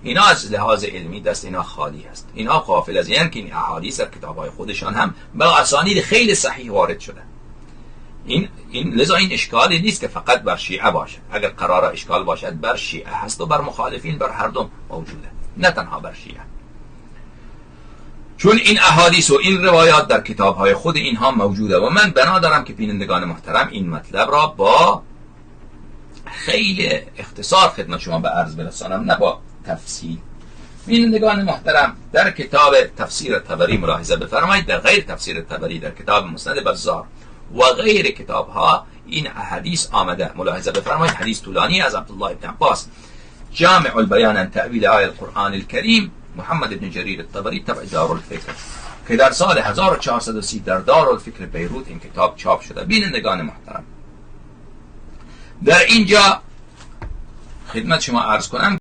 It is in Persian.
اینا از لحاظ علمی دست اینا خالی هست. اینا غافل از این که این احادیث در کتاب‌های خودشان هم با اسانید خیلی صحیح وارد شده. لذا این اشکالی نیست که فقط بر شیعه باشد. اگر قرار اشکال باشد بر شیعه هست و بر مخالفین بر هر دو موجوده، نه تنها بر شیعه. چون این احادیث و این روایات در کتاب‌های خود اینها موجوده و من بنا دارم که بینندگان محترم این مطلب را با خیلی اختصار خدمت شما به عرض برسانم، نه با تفصیل. بینندگان محترم، در کتاب تفسیر طبری ملاحظه بفرمایید، در غیر تفسیر طبری در کتاب مسند بزار و غیر کتاب ها این احادیث آمده. ملاحظه بفرمایید، حدیث طولانی از عبدالله بن عباس، جامع البیان عن تأویل آیه القرآن الکریم، محمد بن جریر الطبری تبع دارالفکر، که در سال 1430 در دارالفکر بیروت این کتاب چاپ شده. بینندگان محترم، در اینجا خدمت شما عرض کنم